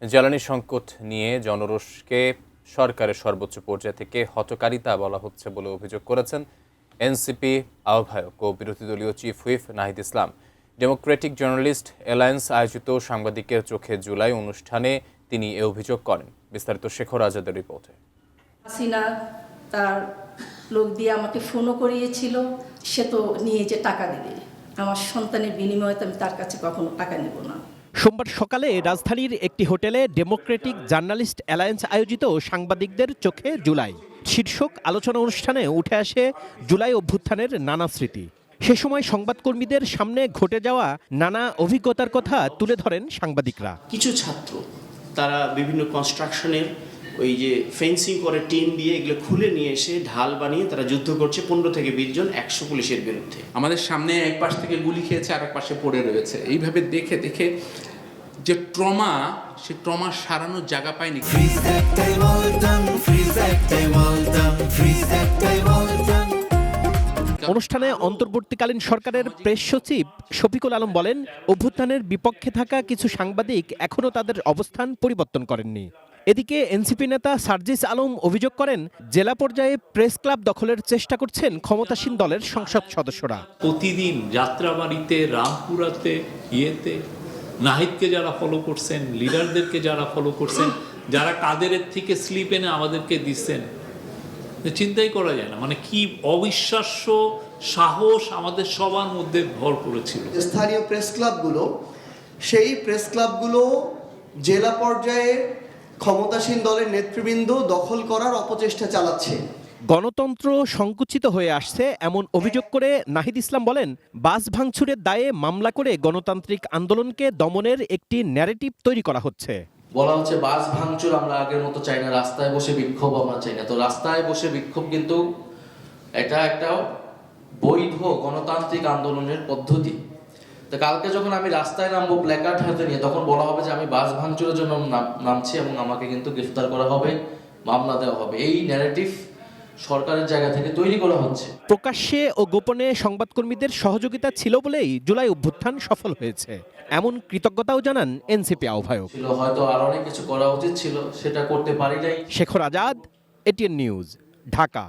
জ্বালানি সংকট নিয়ে জনরোষকে সরকারের সর্বোচ্চ পর্যায় থেকে হঠকারিতা বলা হচ্ছে বলে অভিযোগ করেছেন এনসিপি আহ্বায়ক ও বিরোধী দলীয় chief whip Nahid Islam. Democratic journalist alliance আয়োজিত সাংবাদিকের চোখে জুলাই অনুষ্ঠানে তিনি এ অভিযোগ করেন। বিস্তারিত শেখর আজাদের রিপোর্টে। হাসিনা তার লোক দিয়ে আমাকে ফোনও করিয়েছিল, সে তো নিয়ে যে টাকা দিবে, আমার সন্তানের বিনিময়ে আমি তার কাছে কখনো টাকা নেব না। সোমবার সকালে রাজধানীর একটি হোটেলে ডেমোক্রেটিক জার্নালিস্ট অ্যালায়েন্স আয়োজিত সাংবাদিকদের চোখে জুলাই শীর্ষক আলোচনা অনুষ্ঠানে উঠে আসে জুলাই অভ্যুত্থানের নানা স্মৃতি। সে সময় সংবাদকর্মীদের সামনে ঘটে যাওয়া নানা অভিজ্ঞতার কথা তুলে ধরেন সাংবাদিকরা। কিছু ছাত্র তারা বিভিন্ন কনস্ট্রাকশনের ওই যে ফেন্সিং করে টিন দিয়ে এগুলো খুলে নিয়ে এসে ঢাল বানিয়ে তারা যুদ্ধ করছে 15 থেকে 20 জন 100 পুলিশের বিরুদ্ধে। আমাদের সামনে এক পাশ থেকে গুলি খেয়েছে, আর এক পাশে পড়ে রয়েছে। এইভাবে দেখে দেখে যে ট্রমা, সে ট্রমা সারানোর জায়গা পায়নি। অনুষ্ঠানে অন্তর্বর্তীকালীন সরকারের প্রেস সচিব শফিকুল আলম বলেন, অভ্যুত্থানের বিপক্ষে থাকা কিছু সাংবাদিক এখনও তাদের অবস্থান পরিবর্তন করেননি। এদিকে এনসিপি নেতা সার্জিস আলম অভিযোগ করেন, জেলা পর্যায়ে প্রেস ক্লাব দখলের চেষ্টা করছেন ক্ষমতাসীন দলের সংসদ সদস্যরা। প্রতিদিন যাত্রাবাড়িতে, রামপুরাতে, নাহিদকে যারা ফলো করছেন, লিডারদেরকে যারা ফলো করছেন, যারা কাদেরের থেকে স্লিপ এনে আমাদেরকে দিচ্ছেন, চিন্তাই করা যায় না। মানে কি অবিশ্বাস্য সাহস আমাদের সবার মধ্যে ভর করেছিল। স্থানীয় প্রেস ক্লাবগুলো, সেই প্রেস ক্লাবগুলো জেলা পর্যায়ে ক্ষমতাসীন দলের নেতৃবৃন্দ দখল করার অপচেষ্টা চালাচ্ছে। গণতন্ত্র সংকুচিত হয়ে আসছে এমন অভিযোগ করে নাহিদ ইসলাম বলেন, বাস ভাঙচুরের দায়ে মামলা করে গণতান্ত্রিক আন্দোলনকে দমনের একটি ন্যারেটিভ তৈরি করা হচ্ছে। বলা হচ্ছে বাস ভাঙচুর আমরা আগের মতো চাই না, রাস্তায় বসে বিক্ষোভ আমরা চাই না। তো রাস্তায় বসে বিক্ষোভ কিন্তু এটা একটা বৈধ গণতান্ত্রিক আন্দোলনের পদ্ধতি। তো কালকে যখন আমি রাস্তায় নামবো প্ল্যাকার্ড হাতে নিয়ে, তখন বলা হবে যে আমি বাস ভাঙচুরের জন্য নামছি এবং আমাকে কিন্তু গ্রেফতার করা হবে, মামলা দেওয়া হবে। এই ন্যারেটিভ সরকারের জায়গা থেকে তৈরি করা হচ্ছে। প্রকাশ্যে ও গোপনে সংবাদকর্মীদের সহযোগিতা ছিল বলেই জুলাই অভ্যুত্থান সফল হয়েছে, এমন কৃতজ্ঞতাও জানান এনসিপি আহ্বায়ক। হয়তো আর অনেক কিছু করা উচিত ছিল, সেটা করতে পারি নাই। Shekhar Azad, ATN news, Dhaka.